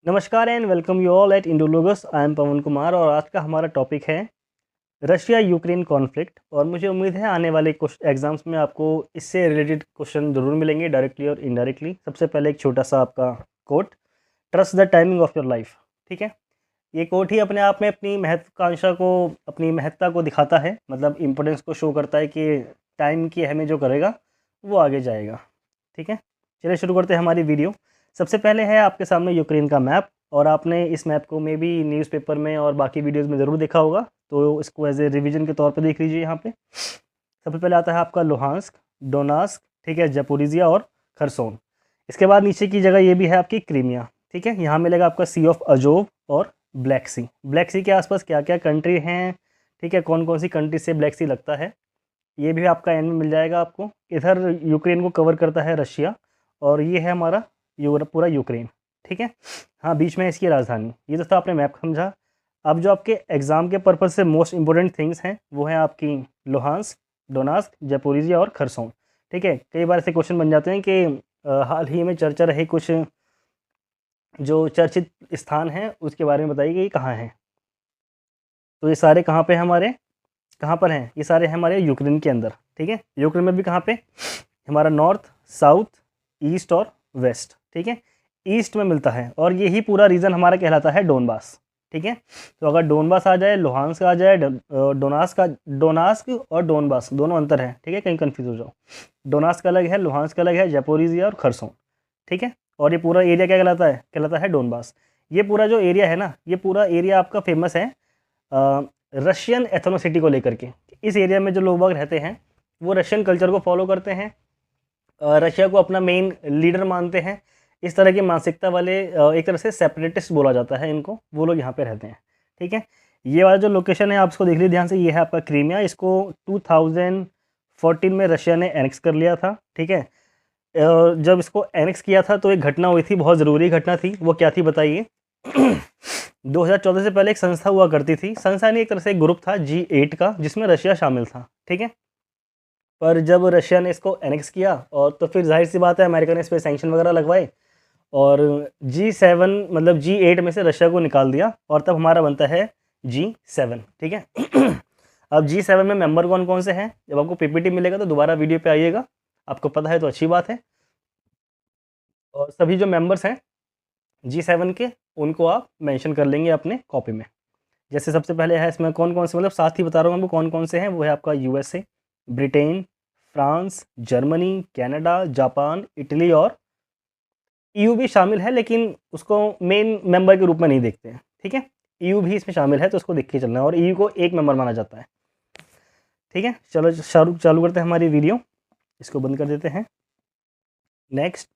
नमस्कार and welcome you all at Indologus. I am Pavan Kumar और आज का हमारा टॉपिक है रशिया यूक्रेन कॉन्फ्लिक्ट। और मुझे उम्मीद है आने वाले कुछ एग्जाम्स में आपको इससे रिलेटेड क्वेश्चन जरूर मिलेंगे, डायरेक्टली और इनडायरेक्टली। सबसे पहले एक छोटा सा आपका quote, trust the timing of your life. ठीक है, ये कोट ही अपने आप में अपनी महत्वाकांक्षा को, अपनी महत्ता को दिखाता है, मतलब इम्पोर्टेंस को शो करता है कि टाइम की अहमियत जो करेगा वो आगे जाएगा। ठीक है, चलिए शुरू करते हैं हमारी वीडियो। सबसे पहले है आपके सामने यूक्रेन का मैप, और आपने इस मैप को मे भी न्यूज़पेपर में और बाकी वीडियोस में ज़रूर देखा होगा, तो इसको एज ए रिवीजन के तौर पे देख लीजिए। यहाँ पे सबसे पहले आता है आपका लुहांस्क, डोनास्क, ठीक है, जपोरिजिया और खरसोन। इसके बाद नीचे की जगह ये भी है आपकी क्रीमिया। ठीक है, यहाँ मिलेगा आपका सी ऑफ अजोव और ब्लैक सी। ब्लैक सी के आसपास क्या क्या कंट्री हैं, ठीक है, कौन कौन सी कंट्री से ब्लैक सी लगता है, ये भी आपका एंड में मिल जाएगा आपको। इधर यूक्रेन को कवर करता है रशिया, और ये है हमारा पूरा यूक्रेन। ठीक है, हाँ, बीच में इसकी राजधानी। ये तो था आपने मैप समझा। अब जो आपके एग्ज़ाम के पर्पज़ से मोस्ट इंपॉर्टेंट थिंग्स हैं वो हैं आपकी लुहांस्क, डोनास्क, जपोरिजिया और खरसोन। ठीक है, कई बार ऐसे क्वेश्चन बन जाते हैं कि हाल ही में चर्चा रहे कुछ जो चर्चित स्थान हैं उसके बारे में बताइए कि ये कहाँ हैं। तो ये सारे कहाँ पे हमारे, कहाँ पर हैं? ये सारे हैं हमारे यूक्रेन के अंदर। ठीक है, यूक्रेन में भी कहाँ पे? हमारा नॉर्थ, साउथ, ईस्ट और वेस्ट। ठीक है, ईस्ट में मिलता है, और यही पूरा रीजन हमारा कहलाता है डोनबास। ठीक है, तो अगर डोनबास आ जाए, लुहांस्क आ जाए, डोनास्क और डोनबास दोनों अंतर है। ठीक है, कहीं कंफ्यूज हो जाओ। डोनास्क अलग है, लुहांस्क अलग है, जपोरिजिया और खरसोन। ठीक है, और ये पूरा एरिया क्या कहलाता है? कहलाता है डोनबास। ये पूरा जो एरिया है ना, ये पूरा एरिया आपका फेमस है रशियन एथनोसिटी को लेकर के। इस एरिया में जो लोग बाग रहते हैं वो रशियन कल्चर को फॉलो करते हैं, रशिया को अपना मेन लीडर मानते हैं। इस तरह की मानसिकता वाले एक तरह से सेपरेटिस्ट बोला जाता है इनको, वो लोग यहाँ पे रहते हैं। ठीक है, ये वाला जो लोकेशन है आप इसको देख लीजिए ध्यान से, ये है आपका क्रीमिया। इसको 2014 में रशिया ने एनेक्स कर लिया था। ठीक है, जब इसको एनेक्स किया था तो एक घटना हुई थी, बहुत ज़रूरी घटना थी। वो क्या थी बताइए? 2014 से पहले एक संस्था हुआ करती थी, संस्था नहीं, एक तरह से एक ग्रुप था G8 का, जिसमें रशिया शामिल था। ठीक है, पर जब रशिया ने इसको एनेक्स किया, और तो फिर जाहिर सी बात है अमेरिका ने इस पर सैंक्शन वगैरह लगवाए, और G7 मतलब G8 में से रशिया को निकाल दिया, और तब हमारा बनता है G7। ठीक है, अब G7 में मेंबर कौन कौन से हैं? जब आपको पीपीटी मिलेगा तो दोबारा वीडियो पे आइएगा, आपको पता है तो अच्छी बात है। और सभी जो मेंबर्स हैं G7 के, उनको आप मेंशन कर लेंगे अपने कॉपी में। जैसे सबसे पहले है इसमें कौन कौन से, मतलब साथ ही बता रहा हूँ आपको कौन कौन से हैं। वो है आपका USA, Britain, France, Germany, Canada, Japan, Italy, और EU भी शामिल है, लेकिन उसको मेन मेंबर के रूप में नहीं देखते हैं। ठीक है, EU भी इसमें शामिल है, तो उसको देख के चलना है, और EU को एक मेंबर माना जाता है। ठीक है, चलो चालू करते हैं हमारी वीडियो, इसको बंद कर देते हैं। नेक्स्ट,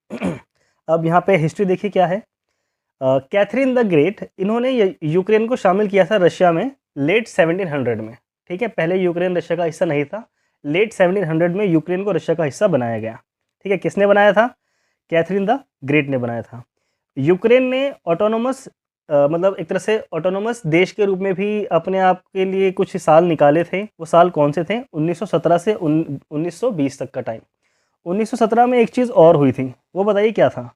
अब यहाँ पे हिस्ट्री देखिए क्या है। कैथरीन द ग्रेट, इन्होंने यूक्रेन को शामिल किया था रशिया में लेट 1700 में। ठीक है, पहले यूक्रेन रशिया का हिस्सा नहीं था, लेट 1700 में यूक्रेन को रशिया का हिस्सा बनाया गया। ठीक है, किसने बनाया था? कैथरीन द ग्रेट ने बनाया था। यूक्रेन ने ऑटोनोमस मतलब एक तरह से ऑटोनोमस देश के रूप में भी अपने आप के लिए कुछ साल निकाले थे। वो साल कौन से थे? 1917 से 1920 तक का टाइम। 1917 में एक चीज़ और हुई थी, वो बताइए क्या था?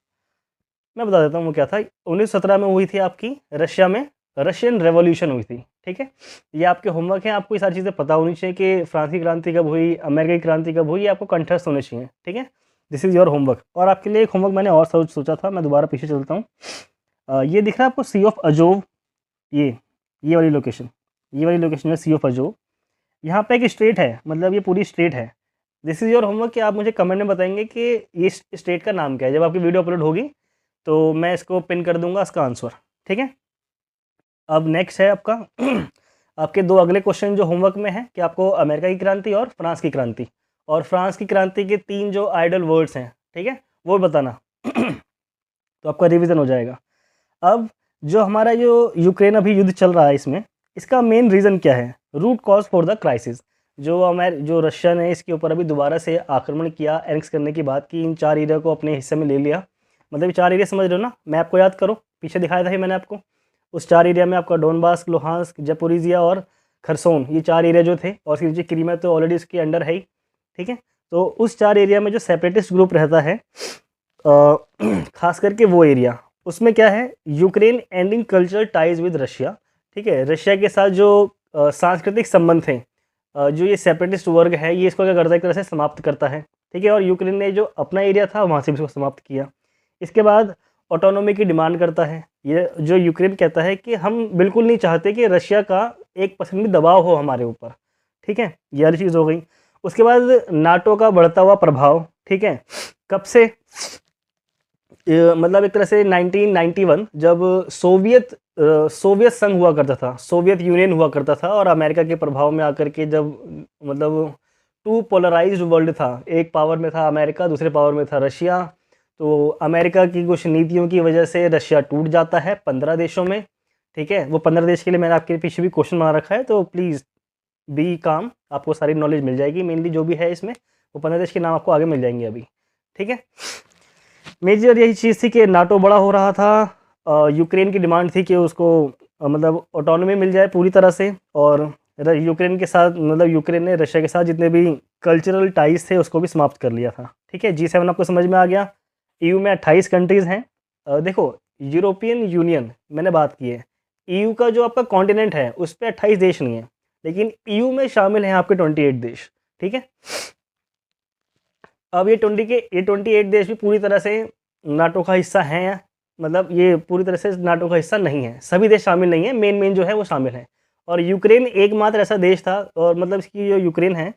मैं बता देता हूँ वो क्या था। 1917 में हुई थी आपकी रशिया में रशियन रेवोल्यूशन हुई थी। ठीक है, ये आपके होमवर्क हैं, आपको ये सारी चीज़ें पता होनी चाहिए कि फ्रांस की क्रांति कब हुई, अमेरिका की क्रांति कब हुई, ये आपको कंठस्थ होने चाहिए। ठीक है, दिस इज़ योर होमवर्क। और आपके लिए एक होमवर्क मैंने और सोचा था, मैं दोबारा पीछे चलता हूँ। ये दिख रहा है आपको सी ऑफ अजोव, ये वाली लोकेशन, ये वाली लोकेशन है सी ऑफ अजोव। यहाँ पे एक स्टेट है, मतलब ये पूरी स्टेट है। दिस इज़ योर होमवर्क कि आप मुझे कमेंट में बताएंगे कि ये स्टेट का नाम क्या है। जब आपकी वीडियो अपलोड होगी तो मैं इसको पिन कर दूंगा इसका आंसर। ठीक है, अब नेक्स्ट है आपका आपके दो अगले क्वेश्चन जो होमवर्क में है कि आपको अमेरिका की क्रांति और फ्रांस की क्रांति, और फ्रांस की क्रांति के 3 जो आइडल वर्ड्स हैं, ठीक है, वो बताना। तो आपका रिवीजन हो जाएगा। अब जो हमारा जो यूक्रेन अभी युद्ध चल रहा है, इसमें इसका मेन रीज़न क्या है? Root cause for the crisis. जो रशिया ने इसके ऊपर अभी दोबारा से आक्रमण किया, एनेक्स करने की बात की, इन 4 एरिया को अपने हिस्से में ले लिया। मतलब 4 एरिया समझ रहे हो ना? मैप को याद करो, पीछे दिखाया था ही मैंने आपको। उस 4 एरिया में आपका डोनबास, लुहांस्क, जपोरिजिया और खरसोन, ये 4 एरिया जो थे, और फिर क्रीमिया तो ऑलरेडी इसके अंडर है ही। ठीक है, तो उस 4 एरिया में जो सेपरेटिस्ट ग्रुप रहता है, खास करके वो एरिया, उसमें क्या है, Ukraine ending cultural ties with Russia. ठीक है, रशिया के साथ जो सांस्कृतिक संबंध थे, जो ये सेपरेटिस्ट वर्ग है ये इसको क्या करता है, एक तरह से समाप्त करता है। ठीक है, और यूक्रेन ने जो अपना एरिया था वहाँ से भी इसको समाप्त किया। इसके बाद ऑटोनॉमी की डिमांड करता है। ये जो यूक्रेन कहता है कि हम बिल्कुल नहीं चाहते कि रशिया का 1% भी दबाव हो हमारे ऊपर। ठीक है, ये वाली चीज़ हो गई। उसके बाद नाटो का बढ़ता हुआ प्रभाव। ठीक है, कब से, मतलब एक तरह से 1991 जब सोवियत संघ हुआ करता था, सोवियत यूनियन हुआ करता था, और अमेरिका के प्रभाव में आकर के जब मतलब टू पोलराइज्ड वर्ल्ड था, एक पावर में था अमेरिका, दूसरे पावर में था रशिया। तो अमेरिका की कुछ नीतियों की वजह से रशिया टूट जाता है 15 देशों में। ठीक है, वो 15 देश के लिए मैंने आपके पीछे भी क्वेश्चन बना रखा है, तो प्लीज़ बी काम, आपको सारी नॉलेज मिल जाएगी। मेनली जो भी है इसमें वो 15 देश के नाम आपको आगे मिल जाएंगे अभी। ठीक है, मेजर यही चीज़ थी कि नाटो बड़ा हो रहा था, यूक्रेन की डिमांड थी कि उसको मतलब ऑटोनॉमी मिल जाए पूरी तरह से, और यूक्रेन के साथ मतलब यूक्रेन ने रशिया के साथ जितने भी कल्चरल टाइज थे उसको भी समाप्त कर लिया था। ठीक है, G7 आपको समझ में आ गया। EU में 28 कंट्रीज़ हैं। देखो, यूरोपियन यूनियन मैंने बात की है, EU का जो आपका कॉन्टिनेंट है उस पर 28 देश नहीं है, लेकिन EU में शामिल हैं आपके 28 देश। ठीक है, अब ये 28 देश भी पूरी तरह से नाटो का हिस्सा हैं, मतलब ये पूरी तरह से नाटो का हिस्सा नहीं है, सभी देश शामिल नहीं है, मेन जो है वो शामिल हैं। और यूक्रेन एकमात्र ऐसा देश था, और मतलब इसकी जो यूक्रेन है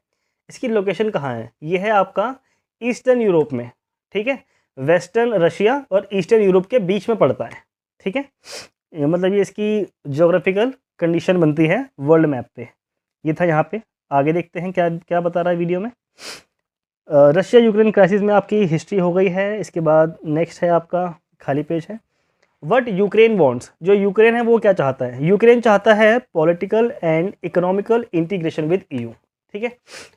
इसकी लोकेशन कहाँ है, ये है आपका ईस्टर्न यूरोप में। ठीक है, वेस्टर्न रशिया और ईस्टर्न यूरोप के बीच में पड़ता है। ठीक है, मतलब ये इसकी जोग्राफिकल कंडीशन बनती है वर्ल्ड मैप पे। ये था यहाँ पे। आगे देखते हैं क्या क्या बता रहा है वीडियो में। रशिया यूक्रेन क्राइसिस में आपकी हिस्ट्री हो गई है। इसके बाद नेक्स्ट है आपका खाली पेज है, वट यूक्रेन वॉन्ट्स। जो यूक्रेन है वो क्या चाहता है, यूक्रेन चाहता है political and economical integration with EU। ठीक है,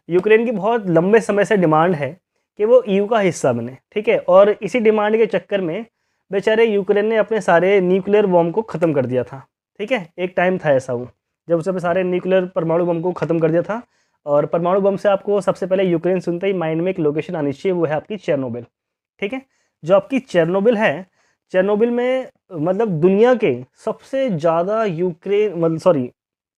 यूक्रेन की बहुत लंबे समय से डिमांड है कि वो EU का हिस्सा बने। ठीक है, और इसी डिमांड के चक्कर में बेचारे यूक्रेन ने अपने सारे न्यूक्लियर बॉम्ब को ख़त्म कर दिया था। ठीक है, एक टाइम था ऐसा वो जब उसने सारे न्यूक्लियर परमाणु बम को ख़त्म कर दिया था। और परमाणु बम से आपको सबसे पहले यूक्रेन सुनते ही माइंड में एक लोकेशन आनी चाहिए, वो है आपकी चेरनोबिल। ठीक है, जो आपकी चेरनोबिल है, चेरनोबिल में मतलब दुनिया के सबसे ज़्यादा यूक्रेन मतलब सॉरी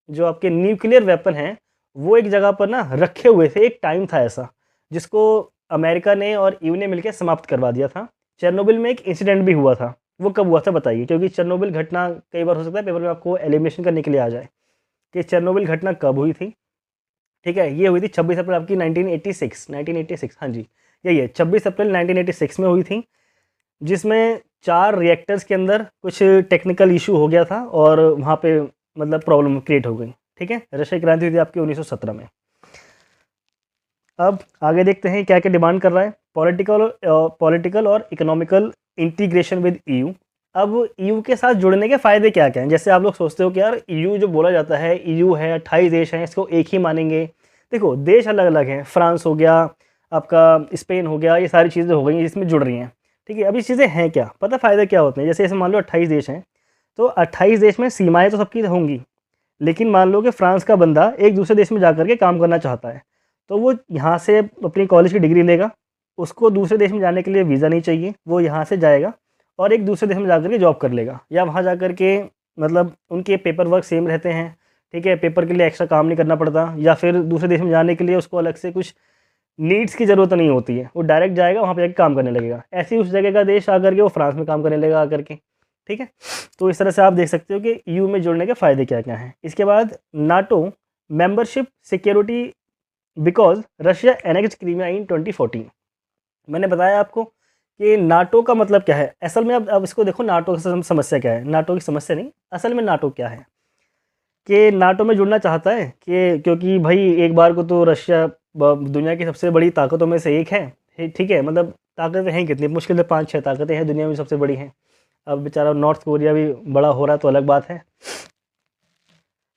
जो आपके न्यूक्लियर वेपन हैं वो एक जगह पर ना रखे हुए थे। एक टाइम था ऐसा जिसको अमेरिका ने और EU ने मिलकर समाप्त करवा दिया था। चेरनोबिल में एक इंसिडेंट भी हुआ था, वो कब हुआ था बताइए, क्योंकि चेरनोबिल घटना कई बार हो सकता है पेपर में आपको एलिमिनेशन करने के लिए आ जाए कि चेरनोबिल घटना कब हुई थी। ठीक है, ये हुई थी 26 अप्रैल आपकी 1986। हाँ जी, यही है, 26 अप्रैल 1986 में हुई थी, जिसमें 4 रिएक्टर्स के अंदर कुछ टेक्निकल इशू हो गया था और वहाँ पे मतलब प्रॉब्लम क्रिएट हो गई। ठीक है, रशिया क्रांति हुई थी आपकी 1917 में। अब आगे देखते हैं क्या क्या डिमांड कर रहा है, पॉलिटिकल और इकोनॉमिकल इंटीग्रेशन विद EU। अब EU के साथ जुड़ने के फ़ायदे क्या क्या हैं। जैसे आप लोग सोचते हो कि यार EU जो बोला जाता है, EU है 28 देश हैं, इसको एक ही मानेंगे। देखो, देश अलग अलग हैं, फ्रांस हो गया, आपका स्पेन हो गया, ये सारी चीज़ें हो गई जिसमें जुड़ रही हैं। ठीक है, अब ये चीज़ें हैं क्या, पता फ़ायदे क्या होते हैं। जैसे मान लो 28 देश हैं, तो 28 देश में सीमाएँ तो सबकी होंगी, लेकिन मान लो कि फ्रांस का बंदा एक दूसरे देश में जा कर के काम करना चाहता है, तो वो यहाँ से अपनी कॉलेज की डिग्री लेगा, उसको दूसरे देश में जाने के लिए वीज़ा नहीं चाहिए, वो यहाँ से जाएगा और एक दूसरे देश में जा कर के जॉब कर लेगा, या वहाँ जा कर के मतलब उनके पेपर वर्क सेम रहते हैं। ठीक है, पेपर के लिए एक्स्ट्रा काम नहीं करना पड़ता, या फिर दूसरे देश में जाने के लिए उसको अलग से कुछ नीड्स की ज़रूरत नहीं होती है, वो डायरेक्ट जाएगा वहाँ पे जाकर काम करने लगेगा। ऐसे ही उस जगह का देश आकर के वो फ्रांस में काम करने लगेगा आकर के। ठीक है, तो इस तरह से आप देख सकते हो कि EU में जुड़ने के फ़ायदे क्या क्या हैं। इसके बाद NATO membership security because Russia annexed Crimea in 2014। मैंने बताया आपको कि नाटो का मतलब क्या है असल में। अब इसको देखो, नाटो की समस्या क्या है, नाटो की समस्या नहीं, असल में नाटो क्या है कि नाटो में जुड़ना चाहता है कि क्योंकि भाई एक बार को तो रशिया दुनिया की सबसे बड़ी ताकतों में से एक है। ठीक है, मतलब ताकतें हैं कितनी, मुश्किल से 5-6 ताकतें हैं दुनिया में सबसे बड़ी हैं। अब बेचारा नॉर्थ कोरिया भी बड़ा हो रहा है तो अलग बात है।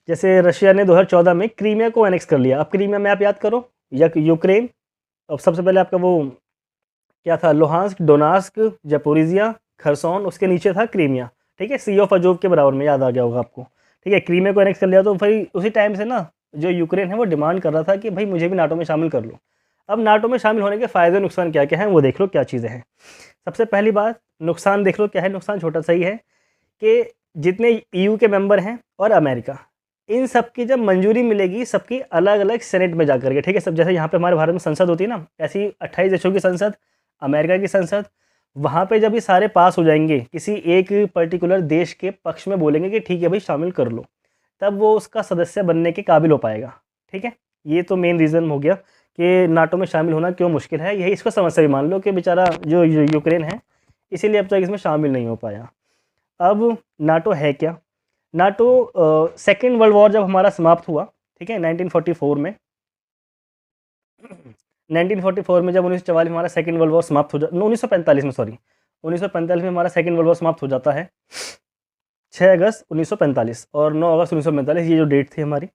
जैसे रशिया ने 2014 में क्रीमिया को एनेक्स कर लिया। अब क्रीमिया में आप याद करो, या यूक्रेन, अब सबसे पहले आपका वो क्या था, लोहांस्क, डोनास्क, जपोरिजिया, खरसोन, उसके नीचे था क्रीमिया। ठीक है, सी ऑफ अजोव के बराबर में, याद आ गया होगा आपको। ठीक है, क्रीमिया को एनेक्स कर लिया, तो भाई उसी टाइम से ना जो यूक्रेन है वो डिमांड कर रहा था कि भाई मुझे भी नाटो में शामिल कर लो। अब नाटो में शामिल होने के फ़ायदे नुकसान क्या क्या हैं वो देख लो क्या चीज़ें हैं। सबसे पहली बात, नुकसान देख लो क्या है। नुकसान छोटा सा ही है कि जितने ईयू के मेंबर हैं और अमेरिका, इन सब की जब मंजूरी मिलेगी सबकी अलग अलग सेनेट में जा करके, ठीक है। सब जैसे यहाँ पे हमारे भारत में संसद होती है ना, ऐसी 28 देशों की संसद, अमेरिका की संसद, वहाँ पे जब ये सारे पास हो जाएंगे, किसी एक पर्टिकुलर देश के पक्ष में बोलेंगे कि ठीक है भाई शामिल कर लो, तब वो उसका सदस्य बनने के काबिल हो पाएगा, ठीक है। ये तो मेन रीज़न हो गया कि नाटो में शामिल होना क्यों मुश्किल है। यही इसको समस्या भी मान लो कि बेचारा जो यूक्रेन है इसीलिए अब तक इसमें शामिल नहीं हो पाया। अब नाटो है क्या? नाटो सेकेंड वर्ल्ड वॉर जब हमारा समाप्त हुआ, ठीक है, 1944 में 1944 में जब 1944 में हमारा सेकेंड वर्ल्ड वॉर समाप्त हो 1945 में, सॉरी 1945 में हमारा सेकेंड वर्ल्ड वॉर समाप्त हो जाता है, 6 अगस्त 1945 और 9 अगस्त 1945, ये जो डेट थी हमारी।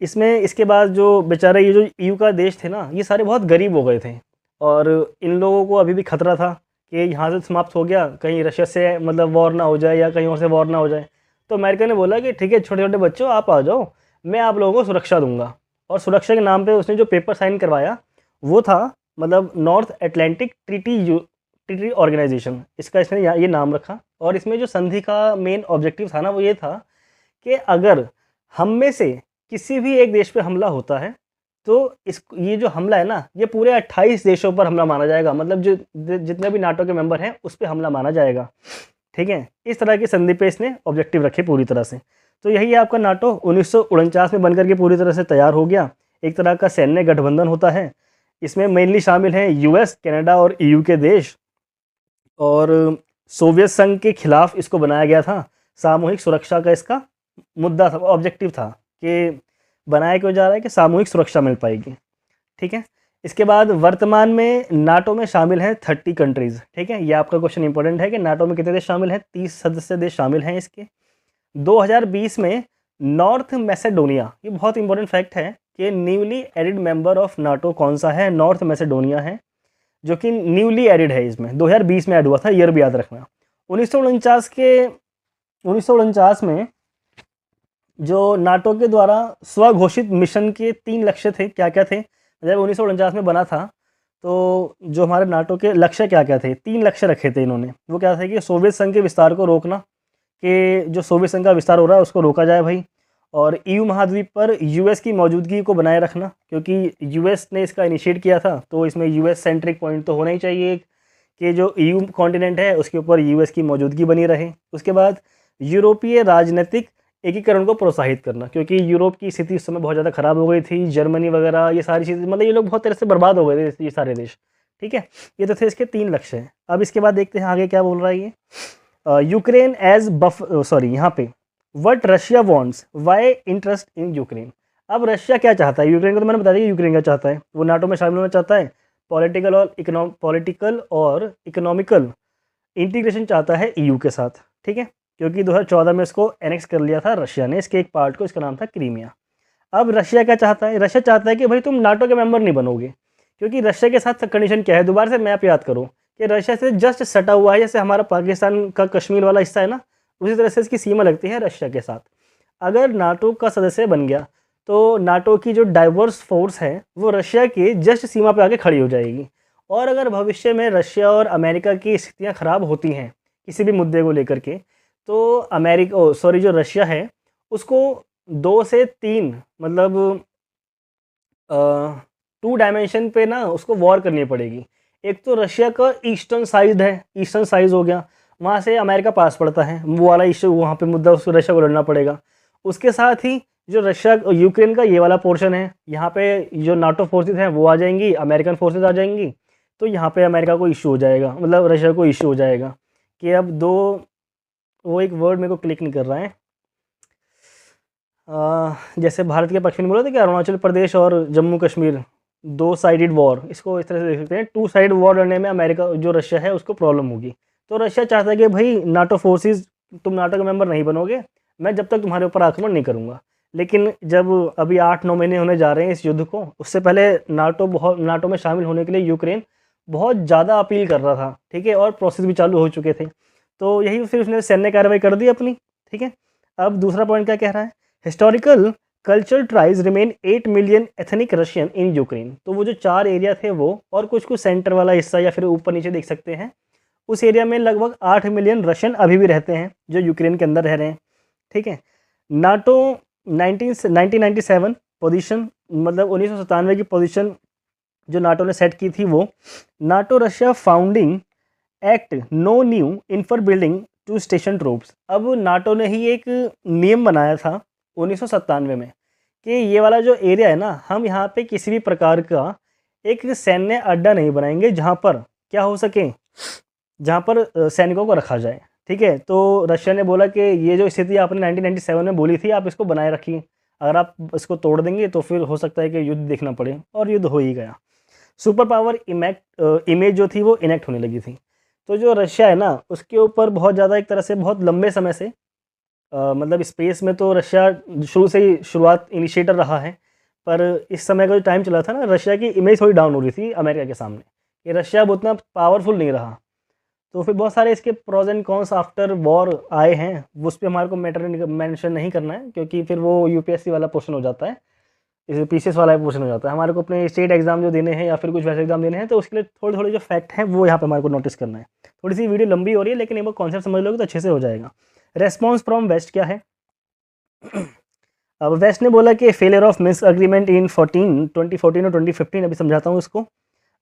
इसमें इसके बाद जो बेचारे ये जो ईयू का देश थे ना, ये सारे बहुत गरीब हो गए थे और इन लोगों को अभी भी खतरा था कि यहाँ से समाप्त हो गया, कहीं रशिया से मतलब वॉर ना हो जाए या कहीं और से वॉर ना हो जाए। तो अमेरिका ने बोला कि ठीक है छोटे छोटे बच्चों आप आ जाओ, मैं आप लोगों को सुरक्षा दूंगा। और सुरक्षा के नाम पे उसने जो पेपर साइन करवाया वो था मतलब नॉर्थ अटलांटिक ट्रीटी ऑर्गेनाइजेशन, इसका इसने ये नाम रखा। और इसमें जो संधि का मेन ऑब्जेक्टिव था ना वो ये था कि अगर हम में से किसी भी एक देश पे हमला होता है तो ये जो हमला है ना ये पूरे 28 देशों पर हमला माना जाएगा, मतलब जो जितने भी नाटो के मेंबर हैं उस पर हमला माना जाएगा, ठीक है। इस तरह की संधि पे इसने ऑब्जेक्टिव रखे पूरी तरह से। तो यही है आपका नाटो 1949 में बनकर के पूरी तरह से तैयार हो गया। एक तरह का सैन्य गठबंधन होता है। इसमें मेनली शामिल हैं यूएस, कनाडा और ईयू के देश। और सोवियत संघ के खिलाफ इसको बनाया गया था। सामूहिक सुरक्षा का इसका मुद्दा था, ऑब्जेक्टिव था कि बनाया क्यों जा रहा है कि सामूहिक सुरक्षा मिल पाएगी, ठीक है। इसके बाद वर्तमान में नाटो में शामिल हैं 30 कंट्रीज़, ठीक है। ये आपका क्वेश्चन इंपॉर्टेंट है कि नाटो में कितने देश शामिल हैं, 30 सदस्य देश शामिल हैं इसके। 2020 में नॉर्थ मैसेडोनिया, ये बहुत इंपॉर्टेंट फैक्ट है कि newly added member of NATO कौन सा है, नॉर्थ मैसेडोनिया है, जो कि न्यूली एडिड है। इसमें 2020 में ऐड हुआ था, ईयर भी याद रखना। 1949 में जो नाटो के द्वारा स्वघोषित मिशन के 3 लक्ष्य थे, क्या क्या थे जब 1949 में बना था, तो जो हमारे नाटो के लक्ष्य क्या क्या थे, 3 लक्ष्य रखे थे इन्होंने। वो क्या थे कि सोवियत संघ के विस्तार को रोकना, कि जो सोवियत संघ का विस्तार हो रहा है उसको रोका जाए भाई। और ईयू महाद्वीप पर यूएस की मौजूदगी को बनाए रखना, क्योंकि यूएस ने इसका इनिशिएट किया था तो इसमें यूएस सेंट्रिक पॉइंट तो होना ही चाहिए कि जो ईयू कॉन्टिनेंट है उसके ऊपर यूएस की मौजूदगी बनी रहे। उसके बाद यूरोपीय राजनीतिक एकीकरण को प्रोत्साहित करना, क्योंकि यूरोप की स्थिति उस समय बहुत ज़्यादा ख़राब हो गई थी, जर्मनी वगैरह ये सारी चीज़ें, मतलब ये लोग बहुत तरह से बर्बाद हो गए थे ये सारे देश, ठीक है। ये तो थे इसके 3 लक्ष्य हैं। अब इसके बाद देखते हैं आगे क्या बोल रहा है ये। यूक्रेन एज यहाँ पे what Russia wants, why interest in Ukraine. अब रशिया क्या चाहता है, यूक्रेन को तो मैंने बता दिया यूक्रेन क्या चाहता है, वो नाटो में शामिल होना चाहता है, पॉलिटिकल और इकोनॉमिकल इंटीग्रेशन चाहता है ईयू के साथ, ठीक है। क्योंकि 2014 में इसको एनेक्स कर लिया था रशिया ने, इसके एक पार्ट को, इसका नाम था क्रीमिया। अब रशिया क्या चाहता है, रशिया चाहता है कि भाई तुम नाटो के मेंबर नहीं बनोगे, क्योंकि रशिया के साथ कंडीशन क्या है, दोबारा से मैप याद करो कि रशिया से जस्ट सटा हुआ है, जैसे हमारा पाकिस्तान का कश्मीर वाला हिस्सा है ना, उसी तरह से इसकी सीमा लगती है रशिया के साथ। अगर नाटो का सदस्य बन गया तो नाटो की जो डाइवर्स फोर्स है वो रशिया के जस्ट सीमा पर आके खड़ी हो जाएगी। और अगर भविष्य में रशिया और अमेरिका की स्थितियाँ ख़राब होती हैं किसी भी मुद्दे को लेकर के, तो जो रशिया है उसको 2 से 3 मतलब 2 डायमेंशन पे ना उसको वॉर करनी पड़ेगी। एक तो रशिया का ईस्टर्न साइड है, ईस्टर्न साइड हो गया, वहाँ से अमेरिका पास पड़ता है, वो वाला इशू वहाँ पे मुद्दा उसको रशिया को लड़ना पड़ेगा। उसके साथ ही जो रशिया यूक्रेन का ये वाला पोर्शन है, यहाँ पे जो नाटो फोर्सेज हैं वो आ जाएंगी, अमेरिकन फोर्सेज आ जाएंगी, तो यहाँ पे अमेरिका को इशू हो जाएगा, मतलब रशिया को इशू हो जाएगा कि अब वो एक वर्ड मेरे को क्लिक नहीं कर रहा है, जैसे भारत के पक्ष में बोला था कि अरुणाचल प्रदेश और जम्मू कश्मीर 2 साइडेड वॉर, इसको इस तरह से देख सकते हैं, 2 साइड वॉर लड़ने में अमेरिका जो रशिया है उसको प्रॉब्लम होगी। तो रशिया चाहता है कि भाई नाटो फोर्सेस, तुम नाटो का मेंबर नहीं बनोगे, मैं जब तक तुम्हारे ऊपर आक्रमण नहीं करूँगा। लेकिन जब अभी 8-9 महीने होने जा रहे हैं इस युद्ध को, उससे पहले नाटो में शामिल होने के लिए यूक्रेन बहुत ज़्यादा अपील कर रहा था, ठीक है, और प्रोसेस भी चालू हो चुके थे। तो यही फिर उसने सैन्य कार्रवाई कर दी अपनी, ठीक है। अब दूसरा पॉइंट क्या कह रहा है, historical culture tries remain 8 million ethnic Russian in Ukraine. तो वो जो 4 एरिया थे वो, और कुछ कुछ सेंटर वाला हिस्सा या फिर ऊपर नीचे देख सकते हैं, उस एरिया में लगभग 8 मिलियन रशियन अभी भी रहते हैं जो यूक्रेन के अंदर रह रहे हैं। ठीक है। नाटो 1997 पोजीशन, मतलब 1997 की पोजीशन जो नाटो ने सेट की थी, वो NATO Russia founding act no new in for building to station troops. अब नाटो ने ही एक नियम बनाया था 1997 में कि ये वाला जो एरिया है ना, हम यहाँ पे किसी भी प्रकार का एक सैन्य अड्डा नहीं बनाएंगे जहाँ पर क्या हो सके, जहाँ पर सैनिकों को रखा जाए। ठीक है। तो रशिया ने बोला कि ये जो स्थिति आपने 1997 में बोली थी, आप इसको बनाए रखिए, अगर आप इसको तोड़ देंगे तो फिर हो सकता है कि युद्ध देखना पड़े, और युद्ध हो ही गया। सुपर पावर इमेज जो थी वो इनेक्ट होने लगी थी। तो जो रशिया है ना, उसके ऊपर बहुत ज़्यादा एक तरह से बहुत लंबे समय से मतलब स्पेस में तो रशिया शुरू से ही शुरुआत इनिशिएटर रहा है, पर इस समय का जो टाइम चला था ना, रशिया की इमेज थोड़ी डाउन हो रही थी अमेरिका के सामने, कि रशिया अब उतना पावरफुल नहीं रहा। तो फिर बहुत सारे इसके pros and cons after war आए हैं, उस पर हमारे को मैटर मेंशन नहीं करना है, क्योंकि फिर वो यूपीएससी वाला क्वेश्चन हो जाता है, इसे पीसीएस वाला क्वेश्चन हो जाता है। हमारे को अपने स्टेट एग्जाम जो देने हैं या फिर कुछ वैसे एग्जाम देने हैं, तो उसके लिए थोड़े थोड़े जो फैक्ट हैं वो यहाँ पे हमारे को नोटिस करना है। थोड़ी सी वीडियो लंबी हो रही है, लेकिन एक बार कॉन्सेप्ट समझ लोगे तो अच्छे से हो जाएगा। रेस्पॉन्स फ्रॉम वेस्ट क्या है? अब वेस्ट ने बोला कि failure of Minsk agreement in 2014 और 2015, अभी समझाता हूँ इसको।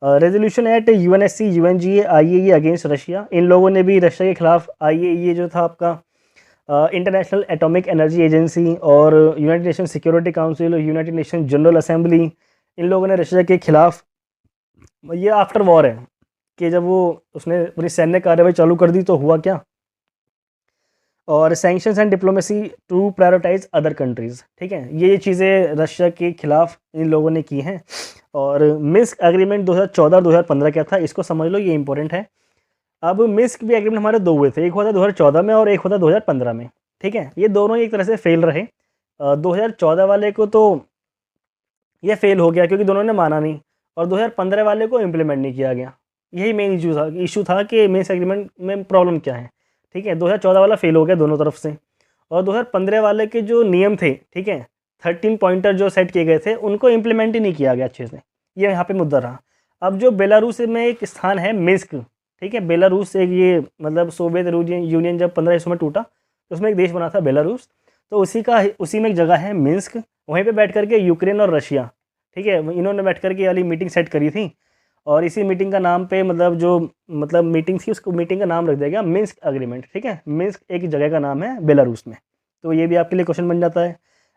Resolution at UNSC UNGA IAEA against Russia, इन लोगों ने भी रशिया के खिलाफ आईएईए जो था आपका इंटरनेशनल एटॉमिक एनर्जी एजेंसी और यूनाइटेड नेशन सिक्योरिटी काउंसिल और यूनाइटेड नेशन जनरल असेंबली, इन लोगों ने रशिया के खिलाफ, ये आफ्टर वॉर है कि जब वो उसने अपनी सैन्य कार्रवाई चालू कर दी तो हुआ क्या, और sanctions and diplomacy to prioritise other countries. ठीक है। ये चीज़ें रशिया के खिलाफ इन लोगों ने की हैं। और मिन्स्क एग्रीमेंट 2014-2015 क्या था, इसको समझ लो, ये इंपॉर्टेंट है। अब मिन्स्क भी एग्रीमेंट हमारे दो हुए थे, एक हुआ था 2014 में और एक हुआ था 2015 में। ठीक है। ये दोनों एक तरह से फेल रहे। 2014 वाले को तो ये फेल हो गया क्योंकि दोनों ने माना नहीं, और 2015 वाले को इम्प्लीमेंट नहीं किया गया। यही मेन इशू था कि मिन्स्क एग्रीमेंट में प्रॉब्लम क्या है। ठीक है। 2014 वाला फेल हो गया दोनों तरफ से, और 2015 वाले के जो नियम थे, ठीक है, 13 पॉइंटर जो सेट किए गए थे, उनको इम्प्लीमेंट ही नहीं किया गया अच्छे से। ये यहाँ पे मुद्दा रहा। अब जो बेलारूस में एक स्थान है मिन्स्क, ठीक है, बेलारूस एक, ये मतलब सोवियत यूनियन जब 15 हिस्सों में टूटा तो उसमें एक देश बना था बेलारूस, तो उसी में एक जगह है मिन्स्क। वहीं पे बैठ करके यूक्रेन और रशिया, ठीक है, इन्होंने बैठ करके वाली मीटिंग सेट करी थी, और इसी मीटिंग का नाम पे मतलब मीटिंग थी, उसको मीटिंग का नाम रख दिया गया मिन्स्क एग्रीमेंट। ठीक है। मिन्स्क एक जगह का नाम है बेलारूस में, तो ये भी आपके लिए क्वेश्चन बन जाता है।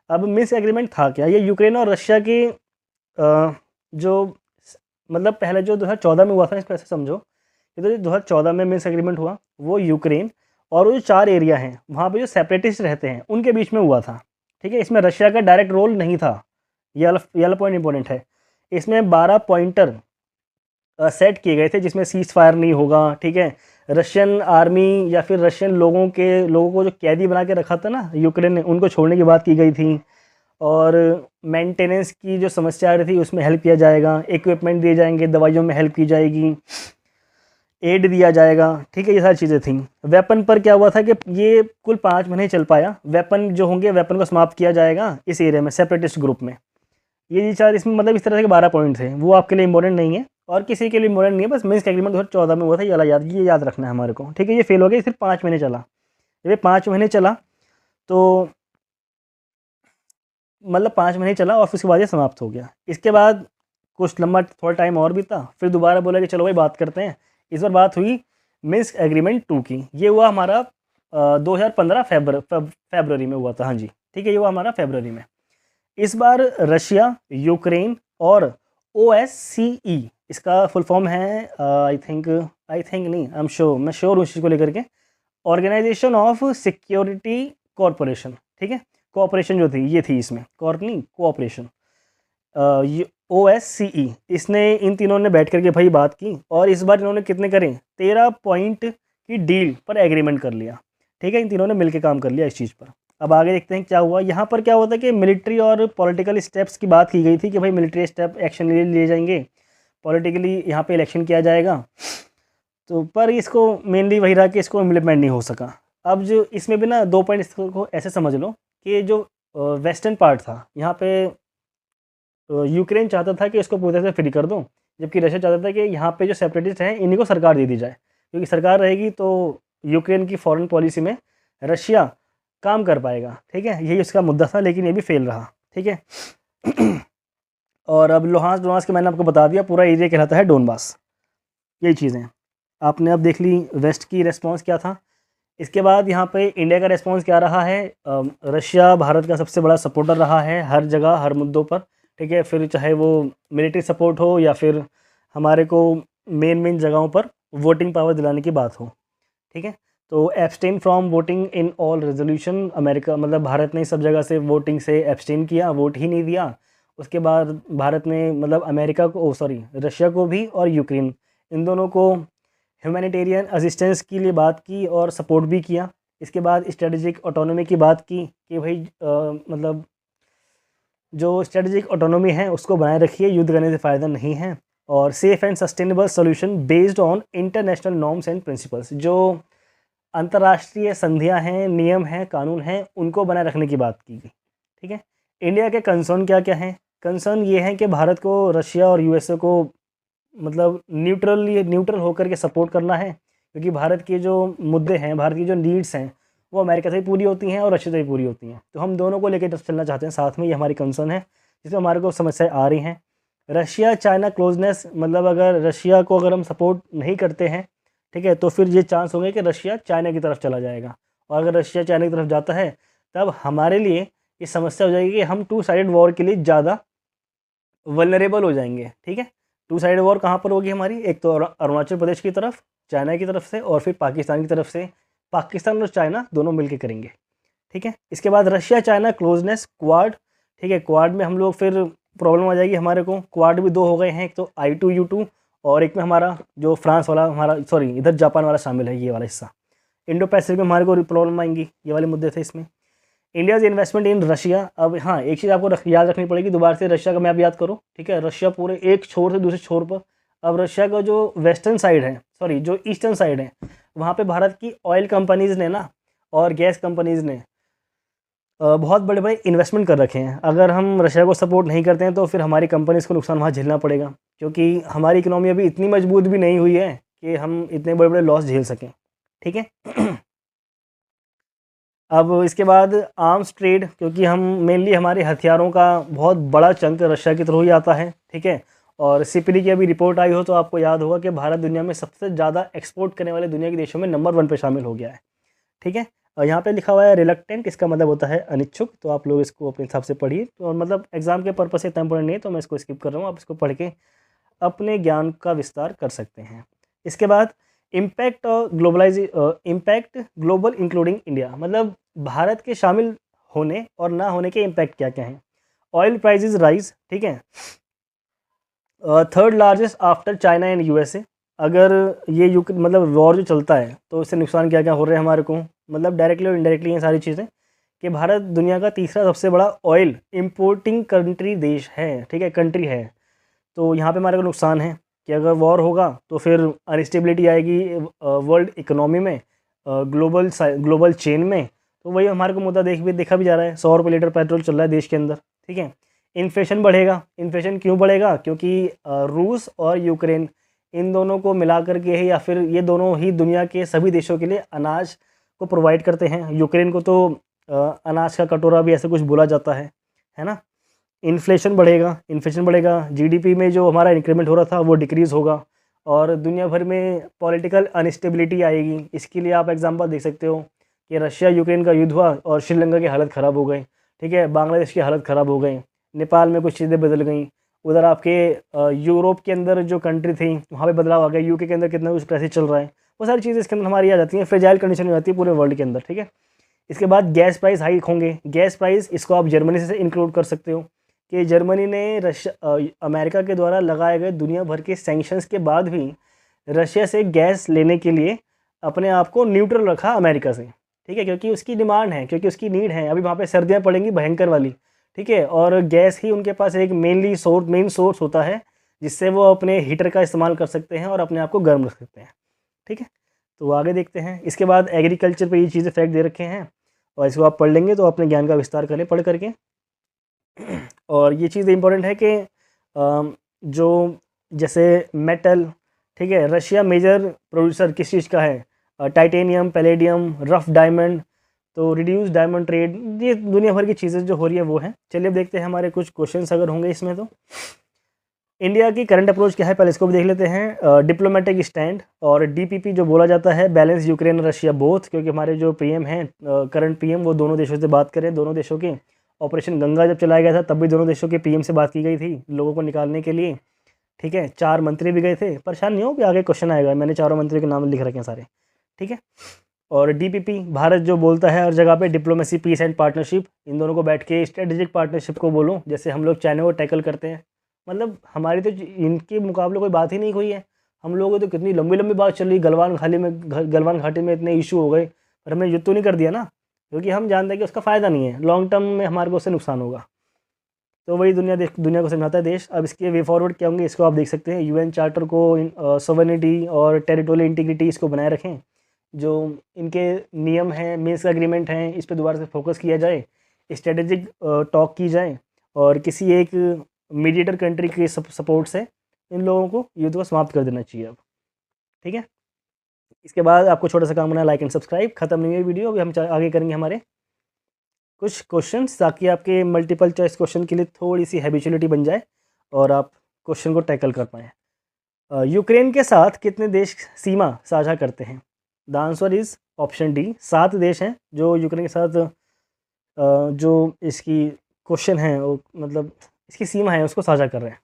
अब मिन्स्क एग्रीमेंट था क्या? ये यूक्रेन और रशिया की जो मतलब पहले जो 2014 में हुआ था, इसको ऐसे समझो कि तो 2014 में मिन्स्क एग्रीमेंट हुआ, वो यूक्रेन और वो जो 4 एरिया हैं वहाँ पे जो सेपरेटिस्ट रहते हैं उनके बीच में हुआ था। ठीक है। इसमें रशिया का डायरेक्ट रोल नहीं था। ये वाला पॉइंट इंपॉर्टेंट है। इसमें 12 पॉइंटर सेट किए गए थे जिसमें सीज फायर नहीं होगा। ठीक है। रशियन आर्मी या फिर रशियन लोगों को जो कैदी बना के रखा था ना यूक्रेन ने, उनको छोड़ने की बात की गई थी, और मेंटेनेंस की जो समस्या आ रही थी उसमें हेल्प किया जाएगा, इक्विपमेंट दिए जाएंगे, दवाइयों में हेल्प की जाएगी, एड दिया जाएगा। ठीक है। ये सारी चीज़ें थी। वेपन पर क्या हुआ था कि ये कुल 5 महीने चल पाया। वेपन जो होंगे, वेपन को समाप्त किया जाएगा इस एरिया में, सेपरेटिस्ट ग्रुप में। ये 4 इसमें मतलब इस तरह के 12 पॉइंट थे, वो आपके लिए इंपॉर्टेंट नहीं है और किसी के लिए इंपॉर्टेंट नहीं है। बस मिन्स्क एग्रीमेंट 2014 में हुआ था, ये याद रखना है हमारे को। ठीक है। ये फेल हो गया, सिर्फ 5 महीने चला। जब ये 5 महीने चला तो मतलब 5 महीने चला और फिर उसके बाद ये समाप्त हो गया। इसके बाद कुछ लंबा थोड़ा टाइम और बीता, फिर दोबारा बोला कि चलो भाई बात करते हैं। इस बार बात हुई मिन्स्क एग्रीमेंट 2 की। ये हुआ हमारा 2015 फरवरी में हुआ था। हाँ जी। ठीक है। ये हुआ हमारा फरवरी में। इस बार रशिया, यूक्रेन और OSCE, इसका फुल फॉर्म है आई थिंक नहीं, आई एम श्योर, मैं श्योर हूँ इस चीज़ को लेकर के, ऑर्गेनाइजेशन ऑफ सिक्योरिटी कॉरपोरेशन। ठीक है। कोऑपरेशन जो थी ये थी, इसमें कोऑपरेशन, OSCE, इसने इन तीनों ने बैठ करके भाई बात की, और इस बार इन्होंने कितने करें, 13 पॉइंट की डील पर एग्रीमेंट कर लिया। ठीक है। इन तीनों ने मिलकर काम कर लिया इस चीज़ पर। अब आगे देखते हैं क्या हुआ। यहाँ पर क्या होता है कि मिलिट्री और पॉलिटिकल स्टेप्स की बात की गई थी कि भाई मिलिट्री स्टेप एक्शन लिए जाएंगे, पॉलिटिकली यहाँ पे इलेक्शन किया जाएगा। तो पर इसको मेनली वही रहा कि इसको इम्प्लीमेंट नहीं हो सका। अब जो इसमें भी ना 2 पॉइंट इसको ऐसे समझ लो कि जो वेस्टर्न पार्ट था, यहाँ पे यूक्रेन चाहता था कि इसको पूरी तरह से फ्री कर दो, जबकि रशिया चाहता था कि यहाँ पे जो सेपरेटिस्ट हैं इन्हीं को सरकार दे दी जाए, क्योंकि सरकार रहेगी तो यूक्रेन की फॉरेन पॉलिसी में रशिया काम कर पाएगा। ठीक है, यही उसका मुद्दा था, लेकिन ये भी फेल रहा। ठीक है और अब लोहांस डोनास के मैंने आपको बता दिया, पूरा एरिया कहलाता है डोनबास। यही चीज़ें आपने अब देख ली, वेस्ट की रिस्पॉन्स क्या था। इसके बाद यहाँ पे इंडिया का रिस्पॉन्स क्या रहा है। रशिया भारत का सबसे बड़ा सपोर्टर रहा है हर जगह, हर मुद्दों पर। ठीक है, फिर चाहे वो मिलिट्री सपोर्ट हो या फिर हमारे को मेन जगहों पर वोटिंग पावर दिलाने की बात हो। ठीक है, तो abstain from voting in all resolution, America मतलब भारत ने सब जगह से वोटिंग से एब्सटेन किया, वोट ही नहीं दिया। उसके बाद भारत ने मतलब अमेरिका को रशिया को भी और यूक्रेन, इन दोनों को ह्यूमैनिटेरियन असिस्टेंस के लिए बात की और सपोर्ट भी किया। इसके बाद स्ट्रेटेजिक ऑटोनॉमी की बात की कि भाई मतलब जो स्ट्रेटेजिक ऑटोनॉमी है उसको बनाए रखिए, युद्ध करने से फ़ायदा नहीं है। और safe and sustainable solution based on international norms and principles, जो अंतर्राष्ट्रीय संधियां हैं, नियम हैं, कानून हैं, उनको बनाए रखने की बात की गई। ठीक है, इंडिया के कंसर्न क्या क्या हैं। कंसर्न ये है कि भारत को रशिया और यूएसए को मतलब न्यूट्रल होकर के सपोर्ट करना है, क्योंकि भारत के जो मुद्दे हैं, भारत की जो नीड्स हैं, वो अमेरिका से भी पूरी होती हैं और रशिया से भी पूरी होती हैं। तो हम दोनों को लेकर चलना चाहते हैं साथ में, ये हमारी कंसर्न है, जिसमें हमारे को समस्याएं आ रही हैं। रशिया चाइना क्लोजनेस, मतलब अगर रशिया को अगर हम सपोर्ट नहीं करते हैं, ठीक है, तो फिर ये चांस होंगे कि रशिया चाइना की तरफ चला जाएगा। और अगर रशिया चाइना की तरफ जाता है तब हमारे लिए ये समस्या हो जाएगी कि हम 2 साइडेड वॉर के लिए ज़्यादा वल्नरेबल हो जाएंगे। ठीक है, 2 साइडेड वॉर कहाँ पर होगी हमारी, एक तो अरुणाचल प्रदेश की तरफ चाइना की तरफ से, और फिर पाकिस्तान की तरफ से। पाकिस्तान और चाइना दोनों मिलकर करेंगे। ठीक है, इसके बाद रशिया चाइना क्लोजनेस क्वाड। ठीक है, क्वाड में हम लोग फिर प्रॉब्लम आ जाएगी हमारे को। क्वाड भी 2 हो गए हैं, एक तो I2U2 और एक में हमारा जो फ्रांस वाला हमारा इधर जापान वाला शामिल है, ये वाला हिस्सा। इंडो पैसिफिक में हमारे को प्रॉब्लम आएंगी, ये वाले मुद्दे थे इसमें। India's investment in Russia. अब हाँ, एक चीज़ आपको याद रखनी पड़ेगी, दोबारा से रशिया का मैप याद करो। ठीक है, रशिया पूरे एक छोर से दूसरे छोर पर। अब रशिया का जो वेस्टर्न साइड है, जो ईस्टर्न साइड है, वहाँ पे भारत की ऑयल कंपनीज़ ने ना और गैस कंपनीज़ ने बहुत बड़े बड़े इन्वेस्टमेंट कर रखे हैं। अगर हम रशिया को सपोर्ट नहीं करते हैं तो फिर हमारी कंपनीज़ को नुकसान वहाँ झेलना पड़ेगा, क्योंकि हमारी इकोनॉमी अभी इतनी मजबूत भी नहीं हुई है कि हम इतने बड़े बड़े लॉस झेल सकें। ठीक है अब इसके बाद आर्म्स ट्रेड, क्योंकि हम मेनली हमारे हथियारों का बहुत बड़ा चंक रशिया की तरफ ही आता है। ठीक है, और सिपरी की अभी रिपोर्ट आई हो तो आपको याद होगा कि भारत दुनिया में सबसे ज़्यादा एक्सपोर्ट करने वाले दुनिया के देशों में नंबर 1 पे शामिल हो गया है। ठीक है, और यहाँ पे लिखा हुआ है रिलक्टेंट, इसका मतलब होता है अनिच्छुक। तो आप लोग इसको अपने हिसाब से पढ़िए, तो मतलब एग्जाम के पर्पस से इतना इंपॉर्टेंट नहीं है, तो मैं इसको स्किप कर रहा हूँ। आप इसको पढ़ के अपने ज्ञान का विस्तार कर सकते हैं। इसके बाद इम्पैक्ट और इम्पैक्ट ग्लोबल इंक्लूडिंग इंडिया, मतलब भारत के शामिल होने और ना होने के इम्पैक्ट क्या क्या हैं। ऑयल प्राइजेज राइज, ठीक है, 3rd largest after China and USA. अगर ये मतलब वॉर जो चलता है तो इससे नुकसान क्या क्या हो रहे हैं हमारे को, मतलब डायरेक्टली और इनडायरेक्टली ये सारी चीज़ें, कि भारत दुनिया का तीसरा सबसे बड़ा ऑयल इंपोर्टिंग कंट्री देश है। ठीक है, कंट्री है। तो यहाँ पे हमारे को नुकसान है कि अगर वॉर होगा तो फिर अनस्टेबिलिटी आएगी वर्ल्ड इकोनॉमी में, ग्लोबल चेन में। तो वही हमारे को मुद्दा देखा भी जा रहा है, 100 रुपये लीटर पेट्रोल चल रहा है देश के अंदर। ठीक है, इन्फ्लेशन बढ़ेगा। इन्फ्लेशन क्यों बढ़ेगा, क्योंकि रूस और यूक्रेन इन दोनों को मिला करके ही, या फिर ये दोनों ही दुनिया के सभी देशों के लिए अनाज को प्रोवाइड करते हैं। यूक्रेन को तो अनाज का कटोरा भी ऐसे कुछ बोला जाता है ना। इन्फ्लेशन बढ़ेगा, जीडीपी में जो हमारा इंक्रीमेंट हो रहा था वो डिक्रीज़ होगा, और दुनिया भर में पॉलिटिकल अनस्टेबिलिटी आएगी। इसके लिए आप एग्जांपल देख सकते हो कि रशिया यूक्रेन का युद्ध हुआ और श्रीलंका की हालत ख़राब हो गई। ठीक है, बांग्लादेश की हालत ख़राब हो गई, नेपाल में कुछ चीज़ें बदल गई, उधर आपके यूरोप के अंदर जो कंट्री थी वहाँ पे बदलाव आ गया, यूके के अंदर कितना कुछ क्राइसिस चल रहा है। वो सारी चीज़ें इसके अंदर हमारी आ जाती हैं, फ्रेजाइल कंडीशन हो जाती है पूरे वर्ल्ड के अंदर। ठीक है, इसके बाद गैस प्राइस हाइक होंगे। गैस प्राइस, इसको आप जर्मनी से इंक्लूड कर सकते हो कि जर्मनी ने अमेरिका के द्वारा लगाए गए दुनिया भर के सैंक्शंस के बाद भी रशिया से गैस लेने के लिए अपने आप को न्यूट्रल रखा अमेरिका से। ठीक है, क्योंकि उसकी डिमांड है, क्योंकि उसकी नीड है। अभी वहाँ पे सर्दियाँ पड़ेंगी भयंकर वाली। ठीक है, और गैस ही उनके पास एक मेन सोर्स होता है जिससे वो अपने हीटर का इस्तेमाल कर सकते हैं और अपने आप को गर्म रख सकते हैं। ठीक है, तो आगे देखते हैं। इसके बाद एग्रीकल्चर पे ये चीज़ें फैक्ट दे रखे हैं, और इसको आप पढ़ लेंगे तो अपने ज्ञान का विस्तार करें पढ़ करके। और ये चीज़ इंपॉर्टेंट है कि जो जैसे मेटल, ठीक है, रशिया मेजर प्रोड्यूसर किस चीज़ का है, टाइटेनियम, पैलेडियम, रफ डायमंड, तो रिड्यूस डायमंड ट्रेड, ये दुनिया भर की चीज़ें जो हो रही है वो हैं। चलिए अब देखते हैं हमारे कुछ क्वेश्चंस अगर होंगे इसमें। तो इंडिया की करंट अप्रोच क्या है पहले इसको भी देख लेते हैं। डिप्लोमेटिक स्टैंड और डीपीपी जो बोला जाता है, बैलेंस यूक्रेन और रशिया बोथ, क्योंकि हमारे जो पीएम हैं करंट पीएम वो दोनों देशों से बात करें। दोनों देशों के ऑपरेशन गंगा जब चलाया गया था तब भी दोनों देशों के पीएम से बात की गई थी लोगों को निकालने के लिए, ठीक है। 4 मंत्री भी गए थे। परेशान नहीं हो कि आगे क्वेश्चन आएगा, मैंने चारों मंत्री के नाम लिख रखे हैं सारे, ठीक है। और डीपीपी भारत जो बोलता है हर जगह पे डिप्लोमेसी, पीस एंड पार्टनरशिप, इन दोनों को बैठ के स्ट्रेटेजिक पार्टनरशिप को बोलो, जैसे हम लोग चाइना को टैकल करते हैं। मतलब हमारी तो इनके मुकाबले कोई बात ही नहीं हुई है। हम लोगों तो कितनी लंबी लंबी बात चल रही, गलवान घाटी में इतने इशू हो गए, पर हमने युद्ध तो नहीं कर दिया ना, क्योंकि हम जानते हैं कि उसका फ़ायदा नहीं है, लॉन्ग टर्म में हमारे को उससे नुकसान होगा। तो वही दुनिया को समझाता है देश। अब इसके वे फॉरवर्ड क्या होंगे इसको आप देख सकते हैं। यूएन चार्टर को सॉवरेनिटी और टेरिटोरियल इंटीग्रिटी इसको बनाए रखें। जो इनके नियम हैं, मिन्स्क एग्रीमेंट हैं, इस पर दोबारा से फोकस किया जाए, स्ट्रेटेजिक टॉक की जाए और किसी एक मीडिएटर कंट्री के सपोर्ट से इन लोगों को युद्ध को समाप्त कर देना चाहिए अब, ठीक है। इसके बाद आपको छोटा सा काम करना है, लाइक एंड सब्सक्राइब। खत्म नहीं हुई वीडियो, अभी हम आगे करेंगे हमारे कुछ क्वेश्चंस, ताकि आपके मल्टीपल चॉइस क्वेश्चन के लिए थोड़ी सी हैबिचुअलिटी बन जाए और आप क्वेश्चन को टैकल कर पाएँ। यूक्रेन के साथ कितने देश सीमा साझा करते हैं? The answer is option D, 7 देश हैं जो यूक्रेन के साथ जो इसकी क्वेश्चन है वो मतलब इसकी सीमा है उसको साझा कर रहे हैं,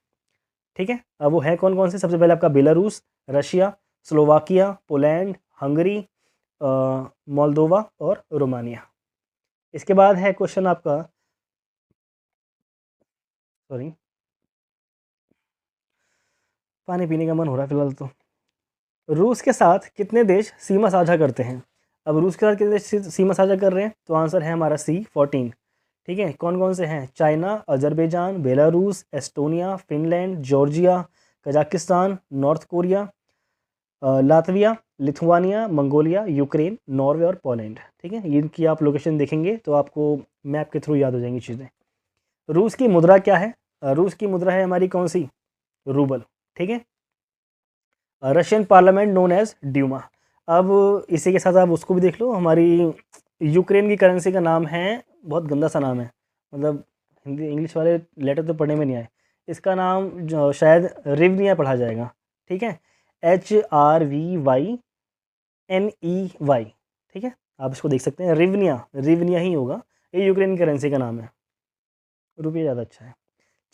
ठीक है। अब वो है कौन कौन से? सबसे पहले आपका Belarus, Russia, Slovakia, Poland, Hungary, Moldova और रोमानिया। इसके बाद है क्वेश्चन आपका, सॉरी पानी पीने का मन हो रहा है फिलहाल। तो रूस के साथ कितने देश सीमा साझा करते हैं? अब रूस के साथ कितने देश सीमा साझा कर रहे हैं? तो आंसर है हमारा सी, 14, ठीक है। कौन कौन से हैं? China, Azerbaijan, Belarus, Estonia, Finland, Georgia, Kazakhstan, north Korea, Latvia, Lithuania, Mongolia, Ukraine, Norway और पोलैंड, ठीक है। इनकी आप लोकेशन देखेंगे तो आपको मैप के थ्रू याद हो जाएंगी चीज़ें। रूस की मुद्रा क्या है? रूस की मुद्रा है हमारी कौन सी? रूबल, ठीक है। Russian parliament known as Duma. अब इसी के साथ आप उसको भी देख लो, हमारी यूक्रेन की करेंसी का नाम है, बहुत गंदा सा नाम है, मतलब हिंदी इंग्लिश वाले लेटर तो पढ़ने में नहीं आए। इसका नाम जो शायद रिवनिया पढ़ा जाएगा, ठीक है, HRVYNEY, ठीक है। आप इसको देख सकते हैं, रिवनिया ही होगा, ये यूक्रेन की करेंसी का नाम है। रुपये ज़्यादा अच्छा है।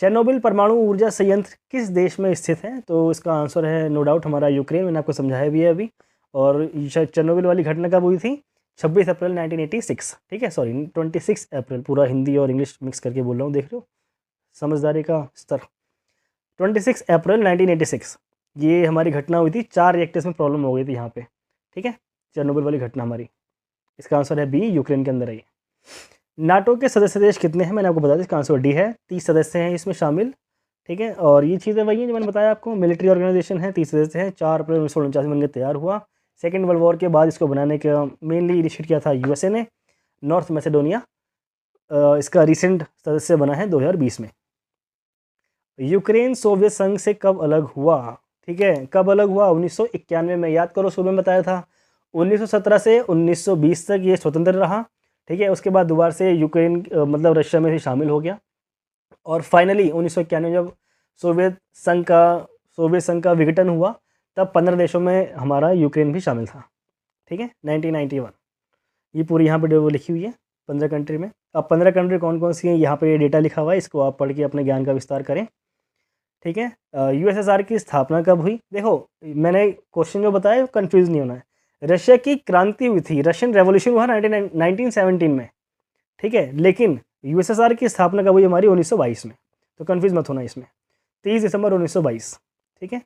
चेरनोबिल परमाणु ऊर्जा संयंत्र किस देश में स्थित है? तो इसका आंसर है नो डाउट हमारा यूक्रेन, मैंने आपको समझाया भी है अभी। और चेरनोबिल वाली घटना कब हुई थी? 26 अप्रैल 1986, ठीक है, सॉरी 26 अप्रैल, पूरा हिंदी और इंग्लिश मिक्स करके बोल रहा हूँ, देख लो समझदारी का स्तर। 26 अप्रैल 1986 ये हमारी घटना हुई थी। 4 रिएक्टर्स में प्रॉब्लम हो गई थी यहाँ पे, ठीक है, चेरनोबिल वाली घटना हमारी। इसका आंसर है बी, यूक्रेन के अंदर है ये। नाटो के सदस्य देश कितने हैं? मैंने आपको बता दिया, इसका आंसर डी है, 30 सदस्य हैं इसमें शामिल, ठीक है। और ये चीज़ें वही हैं जो मैंने बताया आपको, मिलिट्री ऑर्गेनाइजेशन है, 30 सदस्य हैं। 4 अप्रैल 1949 में बनकर तैयार हुआ। सेकेंड वर्ल्ड वॉर के बाद इसको बनाने का मेनली इनिशिएट किया था यूएसए ने। नॉर्थ मैसेडोनिया इसका रिसेंट सदस्य बना है 2020 में। यूक्रेन सोवियत संघ से कब अलग हुआ? ठीक है, कब अलग हुआ? 1991 में। याद करो, सुबह में बताया था 1917 से 1920 तक ये स्वतंत्र रहा, ठीक है। उसके बाद दोबारा से यूक्रेन मतलब रशिया में ही शामिल हो गया। और फाइनली 1991 जब सोवियत संघ का विघटन हुआ, तब 15 देशों में हमारा यूक्रेन भी शामिल था, ठीक है, 1991। ये पूरी यहाँ पर लिखी हुई है 15 कंट्री में। अब 15 कंट्री कौन कौन सी हैं यहाँ पे ये डेटा लिखा हुआ है, इसको आप पढ़ के अपने ज्ञान का विस्तार करें, ठीक है। यूएसएसआर की स्थापना कब हुई? देखो मैंने क्वेश्चन जो बताया कंफ्यूज नहीं होना है। रशिया की क्रांति हुई थी, रशियन रेवोल्यूशन हुआ 1917 में, ठीक है, लेकिन यूएसएसआर की स्थापना कब हुई? हमारी 1922 में, तो कंफ्यूज मत होना इसमें, 30 दिसंबर 1922, ठीक है।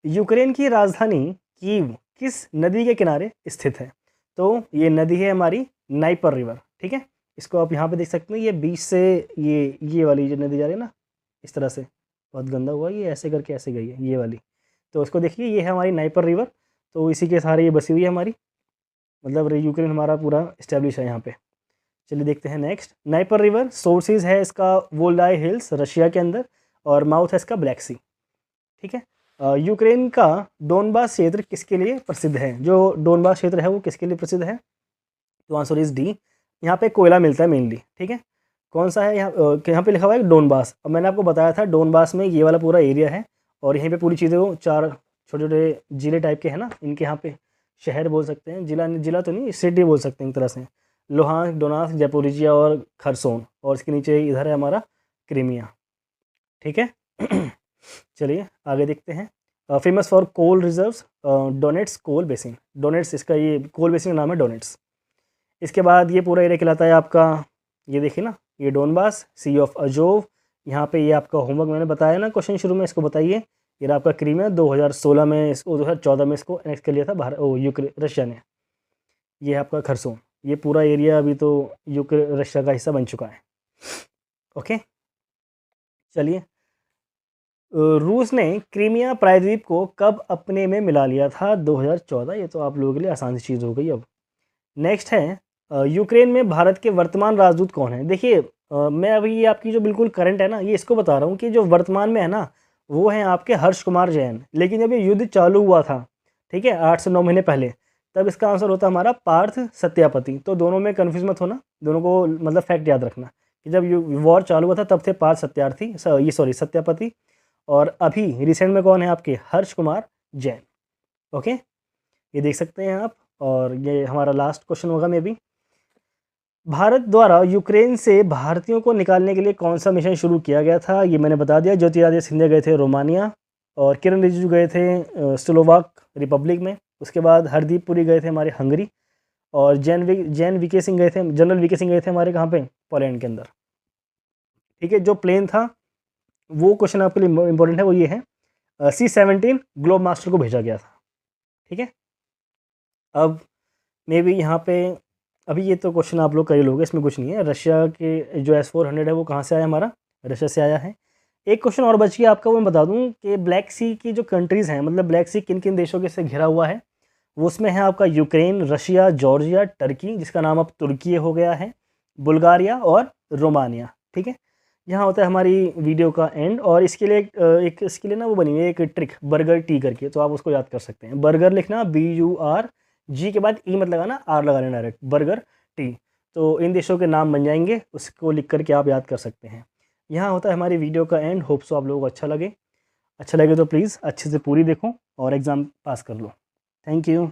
यूक्रेन की राजधानी कीव किस नदी के किनारे स्थित है? तो ये नदी है हमारी नाइपर रिवर, ठीक है। इसको आप यहाँ पे देख सकते हैं, ये बीच से ये वाली जो नदी जा रही है ना, इस तरह से, बहुत गंदा हुआ, ये ऐसे करके ऐसे गई है ये वाली, तो उसको देखिए, ये है हमारी नाइपर रिवर, तो इसी के सहारे ये बसी हुई है हमारी, मतलब यूक्रेन हमारा पूरा इस्टेब्लिश है यहाँ पे। चलिए देखते हैं नेक्स्ट। नाइपर रिवर सोर्सेज है इसका वोल्डाई हिल्स रशिया के अंदर, और माउथ है इसका ब्लैक सी। ठीक है। यूक्रेन का डोनबास क्षेत्र किसके लिए प्रसिद्ध है? जो डोनबास क्षेत्र है वो किसके लिए प्रसिद्ध है? तो आंसर इज डी। यहाँ पे कोयला मिलता है मेनली। ठीक है। कौन सा है यहाँ पे लिखा हुआ है डोनबास। अब मैंने आपको बताया था डोनबास में ये वाला पूरा एरिया है, और यहीं पे पूरी चीज़ें वो 4 छोटे छोटे जिले टाइप के हैं ना, इनके यहाँ पे शहर बोल सकते हैं, जिला जिला तो नहीं, सिटी बोल सकते हैं एक तरह से। लोहान, डोनास, जैपोरिजिया और खरसोन, और इसके नीचे इधर है हमारा क्रीमिया। ठीक है। चलिए आगे देखते हैं। Famous for coal reserves, Donets coal basin. Donets इसका ये कोल बेसिन का नाम है डोनेट्स। इसके बाद ये पूरा एरिया कहलाता है आपका, ये देखिए ना, ये डोनबास, सी ऑफ अजोव। यहाँ पे ये आपका होमवर्क मैंने बताया ना क्वेश्चन शुरू में, इसको बताइए। ये आपका क्रीमिया 2016 में, इसको 2014 में इसको एनेक्स कर लिया था रशिया ने। ये है आपका खरसोन। ये पूरा एरिया अभी तो रशिया का हिस्सा बन चुका है। ओके। चलिए, रूस ने क्रीमिया प्रायद्वीप को कब अपने में मिला लिया था? 2014। ये तो आप लोगों के लिए आसान सी चीज़ हो गई। अब नेक्स्ट है, यूक्रेन में भारत के वर्तमान राजदूत कौन है? देखिए, मैं अभी ये आपकी जो बिल्कुल करंट है ना, ये इसको बता रहा हूँ कि जो वर्तमान में है ना, वो हैं आपके हर्ष कुमार जैन। लेकिन जब ये युद्ध चालू हुआ था, ठीक है, 8 से 9 महीने पहले, तब इसका आंसर होता हमारा पार्थ सत्यापति। तो दोनों में कन्फ्यूज मत होना, दोनों को मतलब फैक्ट याद रखना कि जब वॉर चालू हुआ था तब थे पार्थ सत्यापति, और अभी रिसेंट में कौन है आपके? हर्ष कुमार जैन। ओके, ये देख सकते हैं आप। और ये हमारा लास्ट क्वेश्चन होगा मे बी। भारत द्वारा यूक्रेन से भारतीयों को निकालने के लिए कौन सा मिशन शुरू किया गया था? ये मैंने बता दिया। ज्योतिरादित्य सिंधिया गए थे रोमानिया, और किरण रिजिजू गए थे स्लोवाक रिपब्लिक में। उसके बाद हरदीप पुरी गए थे हमारे हंगरी, और जनरल वीके सिंह गए थे हमारे कहाँ पे? पोलैंड के अंदर। ठीक है। जो प्लेन था, वो क्वेश्चन आपके लिए इंपॉर्टेंट है, वो ये है, C-17 ग्लोब मास्टर को भेजा गया था। ठीक है। अब मे बी यहाँ पे, अभी ये तो क्वेश्चन आप लोग कर ही लोगे, इसमें कुछ नहीं है। रशिया के जो S-400 है वो कहाँ से आया? हमारा रशिया से आया है। एक क्वेश्चन और बच गया आपका, वो मैं बता दूं कि ब्लैक सी की जो कंट्रीज़ हैं, मतलब ब्लैक सी किन किन देशों के से घिरा हुआ है, वो उसमें है आपका यूक्रेन, रशिया, जॉर्जिया, टर्की, जिसका नाम अब तुर्की हो गया है, बुल्गारिया और रोमानिया। ठीक है। यहाँ होता है हमारी वीडियो का एंड, और इसके लिए इसके लिए ना वो बनी हुई है एक ट्रिक, बर्गर टी करके, तो आप उसको याद कर सकते हैं। बर्गर लिखना BURG के बाद ई मत लगाना, आर लगाना डायरेक्ट, बर्गर टी। तो इन देशों के नाम बन जाएंगे, उसको लिख करके आप याद कर सकते हैं। यहाँ होता है हमारी वीडियो का एंड। होप सो आप लोगों को अच्छा लगे तो प्लीज़ अच्छे से पूरी देखो और एग्ज़ाम पास कर लो। Thank you.